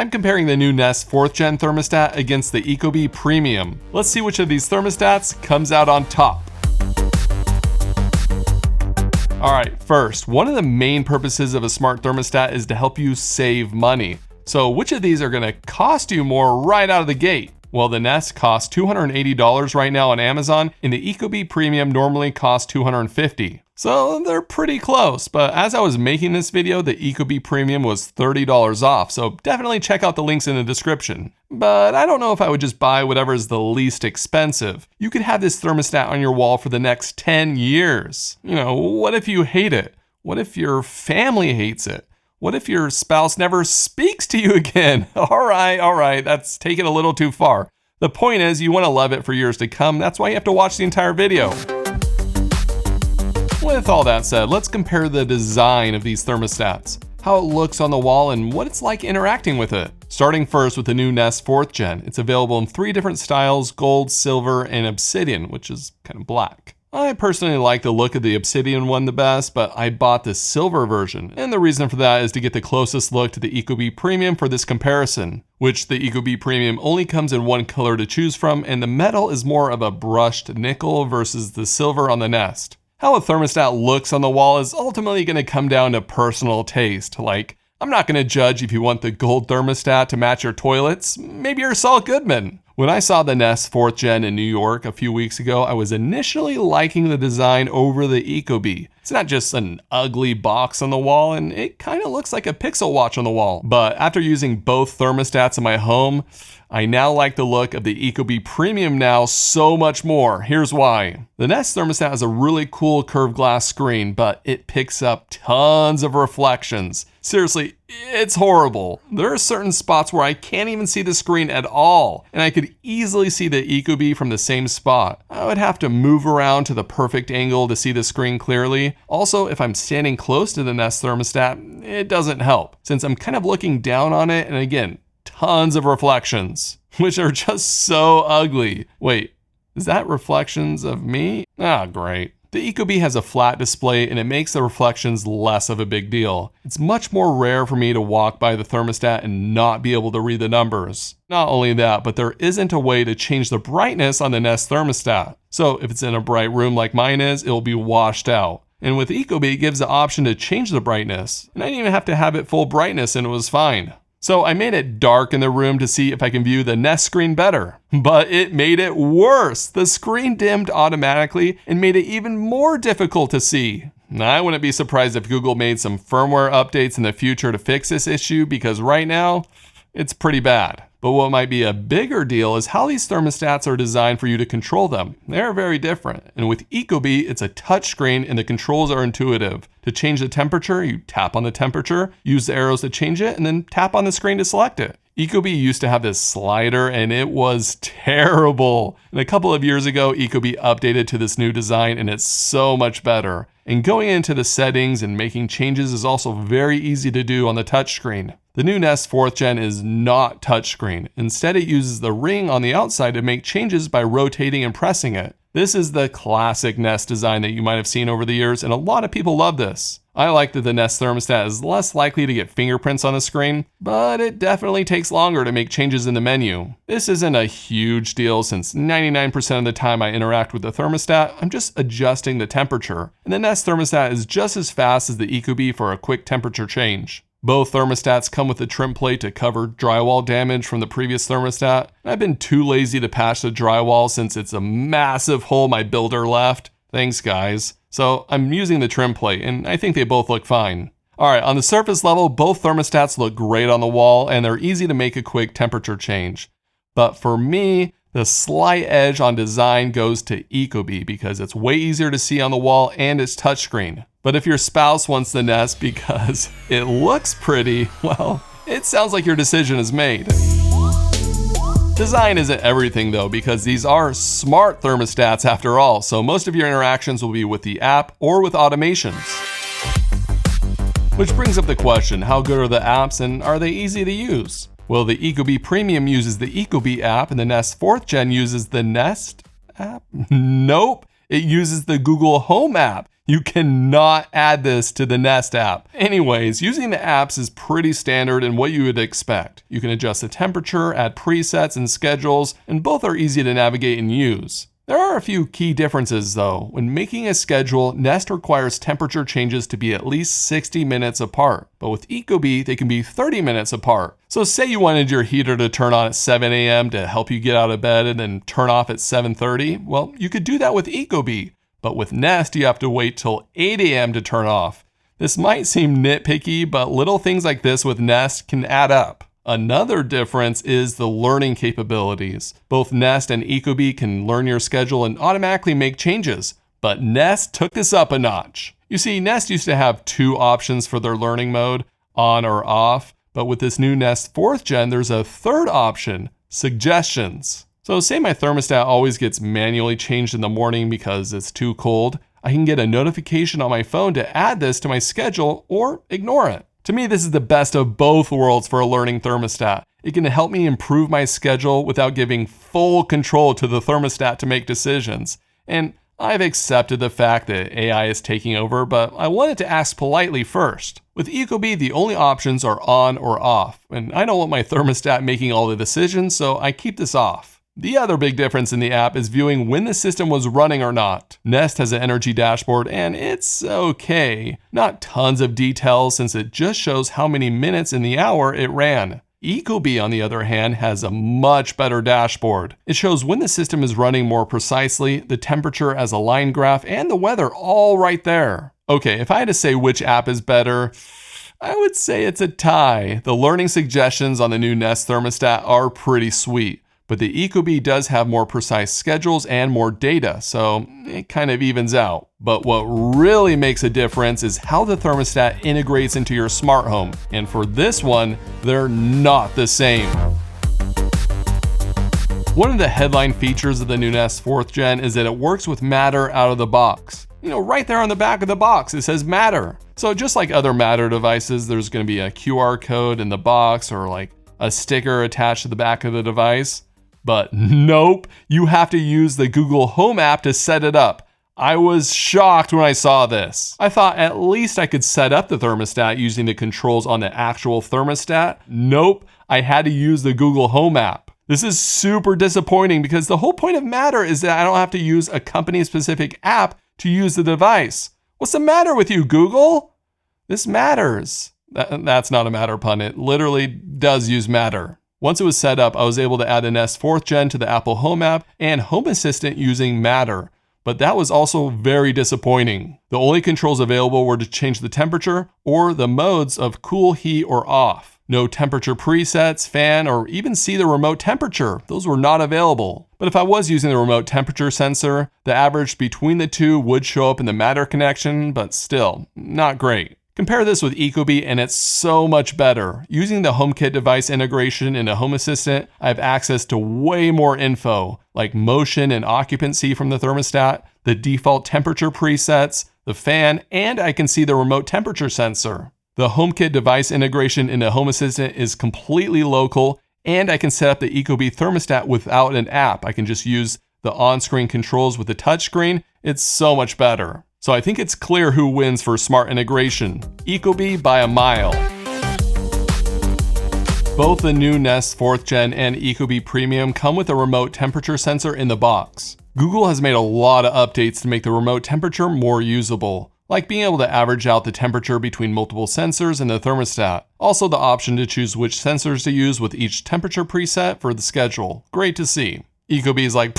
I'm comparing the new Nest 4th Gen thermostat against the Ecobee Premium. Let's see which of these thermostats comes out on top. Alright, first, one of the main purposes of a smart thermostat is to help you save money. So which of these are going to cost you more right out of the gate? Well, the Nest costs $280 right now on Amazon, and the Ecobee Premium normally costs $250. So they're pretty close, but as I was making this video, the Ecobee Premium was $30 off, so definitely check out the links in the description. But I don't know if I would just buy whatever is the least expensive. You could have this thermostat on your wall for the next 10 years. You know, what if you hate it? What if your family hates it? What if your spouse never speaks to you again? All right, that's taken a little too far. The point is, you want to love it for years to come. That's why you have to watch the entire video. With all that said, let's compare the design of these thermostats, how it looks on the wall, and what it's like interacting with it. Starting first with the new Nest 4th Gen. It's available in 3 different styles: gold, silver, and obsidian, which is kind of black. I personally like the look of the obsidian one the best, but I bought the silver version, and the reason for that is to get the closest look to the Ecobee Premium for this comparison, which the Ecobee Premium only comes in one color to choose from, and the metal is more of a brushed nickel versus the silver on the Nest. How a thermostat looks on the wall is ultimately going to come down to personal taste. Like, I'm not going to judge if you want the gold thermostat to match your toilets. Maybe you're Saul Goodman. When I saw the Nest 4th Gen in New York a few weeks ago, I was initially liking the design over the Ecobee. It's not just an ugly box on the wall, and it kind of looks like a Pixel watch on the wall. But after using both thermostats in my home, I now like the look of the Ecobee Premium now so much more. Here's why. The Nest thermostat has a really cool curved glass screen, but it picks up tons of reflections. Seriously, it's horrible. There are certain spots where I can't even see the screen at all, and I could easily see the Ecobee from the same spot. I would have to move around to the perfect angle to see the screen clearly. Also, if I'm standing close to the Nest thermostat, it doesn't help, since I'm kind of looking down on it, and again, tons of reflections, which are just so ugly. Wait, is that reflections of me? Ah, great. The Ecobee has a flat display and it makes the reflections less of a big deal. It's much more rare for me to walk by the thermostat and not be able to read the numbers. Not only that, but there isn't a way to change the brightness on the Nest thermostat. So if it's in a bright room like mine is, it'll be washed out. And with Ecobee, it gives the option to change the brightness. And I didn't even have to have it full brightness and it was fine. So I made it dark in the room to see if I can view the Nest screen better. But it made it worse. The screen dimmed automatically and made it even more difficult to see. Now, I wouldn't be surprised if Google made some firmware updates in the future to fix this issue, because right now, it's pretty bad. But what might be a bigger deal is how these thermostats are designed for you to control them. They're very different. And with Ecobee, it's a touchscreen and the controls are intuitive. To change the temperature, you tap on the temperature, use the arrows to change it, and then tap on the screen to select it. Ecobee used to have this slider and it was terrible. And a couple of years ago, Ecobee updated to this new design and it's so much better. And going into the settings and making changes is also very easy to do on the touchscreen. The new Nest 4th Gen is not touchscreen. Instead, it uses the ring on the outside to make changes by rotating and pressing it. This is the classic Nest design that you might have seen over the years, and a lot of people love this. I like that the Nest thermostat is less likely to get fingerprints on the screen, but it definitely takes longer to make changes in the menu. This isn't a huge deal since 99% of the time I interact with the thermostat, I'm just adjusting the temperature, and the Nest thermostat is just as fast as the Ecobee for a quick temperature change. Both thermostats come with a trim plate to cover drywall damage from the previous thermostat. I've been too lazy to patch the drywall since it's a massive hole my builder left. Thanks, guys. So I'm using the trim plate, and I think they both look fine. Alright, on the surface level, both thermostats look great on the wall, and they're easy to make a quick temperature change. But for me, the slight edge on design goes to Ecobee because it's way easier to see on the wall and it's touchscreen. But if your spouse wants the Nest because it looks pretty, well, it sounds like your decision is made. Design isn't everything though, because these are smart thermostats after all, so most of your interactions will be with the app or with automations. Which brings up the question, how good are the apps and are they easy to use? Well, the Ecobee Premium uses the Ecobee app and the Nest 4th Gen uses the Nest app? Nope, it uses the Google Home app. You cannot add this to the Nest app. Anyways, using the apps is pretty standard and what you would expect. You can adjust the temperature, add presets and schedules, and both are easy to navigate and use. There are a few key differences though. When making a schedule, Nest requires temperature changes to be at least 60 minutes apart, but with Ecobee, they can be 30 minutes apart. So say you wanted your heater to turn on at 7 a.m. to help you get out of bed and then turn off at 7:30, well, you could do that with Ecobee, but with Nest, you have to wait till 8 a.m. to turn off. This might seem nitpicky, but little things like this with Nest can add up. Another difference is the learning capabilities. Both Nest and Ecobee can learn your schedule and automatically make changes, but Nest took this up a notch. You see, Nest used to have 2 options for their learning mode, on or off, but with this new Nest 4th Gen, there's a 3rd option, suggestions. So say my thermostat always gets manually changed in the morning because it's too cold, I can get a notification on my phone to add this to my schedule or ignore it. To me, this is the best of both worlds for a learning thermostat. It can help me improve my schedule without giving full control to the thermostat to make decisions. And I've accepted the fact that AI is taking over, but I wanted to ask politely first. With Ecobee, the only options are on or off, and I don't want my thermostat making all the decisions, so I keep this off. The other big difference in the app is viewing when the system was running or not. Nest has an energy dashboard and it's okay. Not tons of details since it just shows how many minutes in the hour it ran. Ecobee, on the other hand, has a much better dashboard. It shows when the system is running more precisely, the temperature as a line graph, and the weather all right there. Okay, if I had to say which app is better, I would say it's a tie. The learning suggestions on the new Nest thermostat are pretty sweet. But the Ecobee does have more precise schedules and more data, so it kind of evens out. But what really makes a difference is how the thermostat integrates into your smart home. And for this one, they're not the same. One of the headline features of the new Nest 4th Gen is that it works with Matter out of the box. Right there on the back of the box, it says Matter. So just like other Matter devices, there's going to be a QR code in the box or like a sticker attached to the back of the device. But nope, you have to use the Google Home app to set it up. I was shocked when I saw this. I thought at least I could set up the thermostat using the controls on the actual thermostat. Nope, I had to use the Google Home app. This is super disappointing because the whole point of Matter is that I don't have to use a company-specific app to use the device. What's the matter with you, Google? This matters. That's not a Matter pun. It literally does use Matter. Once it was set up, I was able to add the Nest 4th Gen to the Apple Home app and Home Assistant using Matter. But that was also very disappointing. The only controls available were to change the temperature or the modes of cool, heat, or off. No temperature presets, fan, or even see the remote temperature. Those were not available. But if I was using the remote temperature sensor, the average between the two would show up in the Matter connection, but still, not great. Compare this with Ecobee and it's so much better. Using the HomeKit device integration in a Home Assistant, I have access to way more info, like motion and occupancy from the thermostat, the default temperature presets, the fan, and I can see the remote temperature sensor. The HomeKit device integration in a Home Assistant is completely local, and I can set up the Ecobee thermostat without an app. I can just use the on-screen controls with the touchscreen. It's so much better. So I think it's clear who wins for smart integration. Ecobee by a mile. Both the new Nest 4th Gen and Ecobee Premium come with a remote temperature sensor in the box. Google has made a lot of updates to make the remote temperature more usable, like being able to average out the temperature between multiple sensors in the thermostat. Also the option to choose which sensors to use with each temperature preset for the schedule. Great to see. Ecobee is like,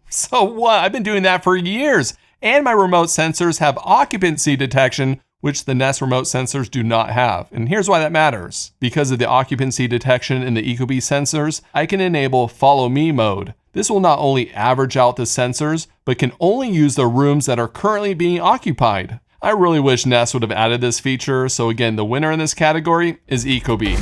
so what? I've been doing that for years. And my remote sensors have occupancy detection, which the Nest remote sensors do not have. And here's why that matters. Because of the occupancy detection in the Ecobee sensors, I can enable Follow Me mode. This will not only average out the sensors, but can only use the rooms that are currently being occupied. I really wish Nest would have added this feature, so again, the winner in this category is Ecobee.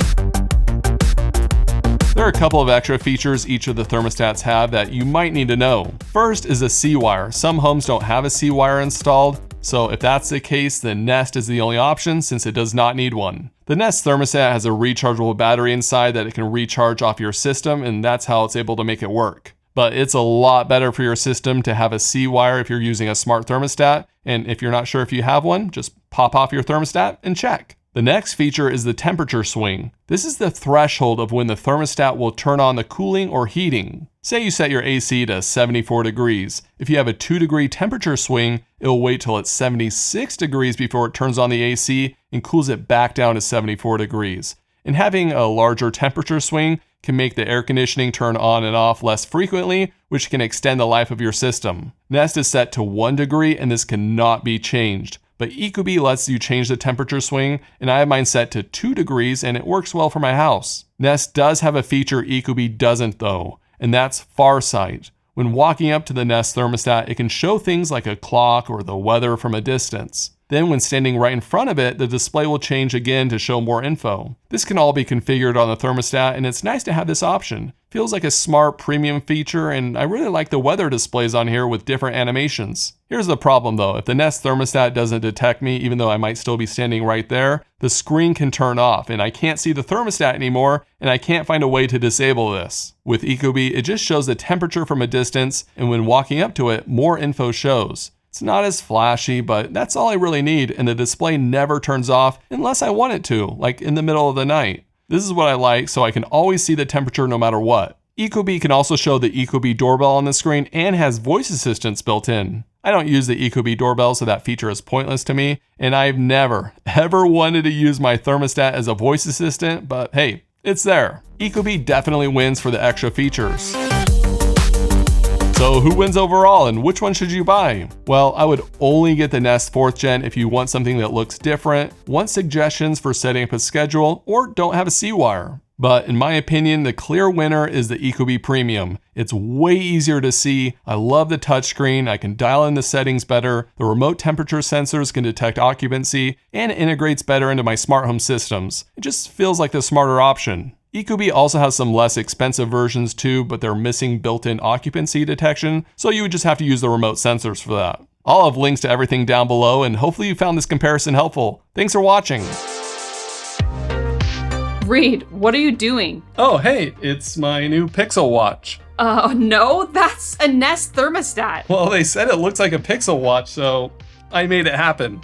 There are a couple of extra features each of the thermostats have that you might need to know. First is a C-wire. Some homes don't have a C-wire installed, so if that's the case, then Nest is the only option since it does not need one. The Nest thermostat has a rechargeable battery inside that it can recharge off your system, and that's how it's able to make it work. But it's a lot better for your system to have a C-wire if you're using a smart thermostat. And if you're not sure if you have one, just pop off your thermostat and check. The next feature is the temperature swing. This is the threshold of when the thermostat will turn on the cooling or heating. Say you set your AC to 74 degrees. If you have a 2-degree temperature swing, it'll wait till it's 76 degrees before it turns on the AC and cools it back down to 74 degrees. And having a larger temperature swing can make the air conditioning turn on and off less frequently, which can extend the life of your system. Nest is set to 1 degree and this cannot be changed. But Ecobee lets you change the temperature swing, and I have mine set to 2 degrees and it works well for my house. Nest does have a feature Ecobee doesn't though, and that's Farsight. When walking up to the Nest thermostat, it can show things like a clock or the weather from a distance. Then when standing right in front of it, the display will change again to show more info. This can all be configured on the thermostat, and it's nice to have this option. Feels like a smart premium feature, and I really like the weather displays on here with different animations. Here's the problem though, if the Nest thermostat doesn't detect me, even though I might still be standing right there, the screen can turn off and I can't see the thermostat anymore, and I can't find a way to disable this. With Ecobee, it just shows the temperature from a distance, and when walking up to it, more info shows. It's not as flashy, but that's all I really need, and the display never turns off unless I want it to, like in the middle of the night. This is what I like, so I can always see the temperature no matter what. Ecobee can also show the Ecobee doorbell on the screen and has voice assistants built in. I don't use the Ecobee doorbell, so that feature is pointless to me, and I've never, ever wanted to use my thermostat as a voice assistant, but hey, it's there. Ecobee definitely wins for the extra features. So who wins overall and which one should you buy? Well, I would only get the Nest 4th Gen if you want something that looks different, want suggestions for setting up a schedule, or don't have a C-wire. But in my opinion, the clear winner is the Ecobee Premium. It's way easier to see. I love the touchscreen. I can dial in the settings better. The remote temperature sensors can detect occupancy, and it integrates better into my smart home systems. It just feels like the smarter option. Ecobee also has some less expensive versions too, but they're missing built-in occupancy detection, so you would just have to use the remote sensors for that. I'll have links to everything down below, and hopefully you found this comparison helpful. Thanks for watching. Reed, what are you doing? Oh, hey, it's my new Pixel watch. No, that's a Nest thermostat. Well, they said it looks like a Pixel watch, so I made it happen.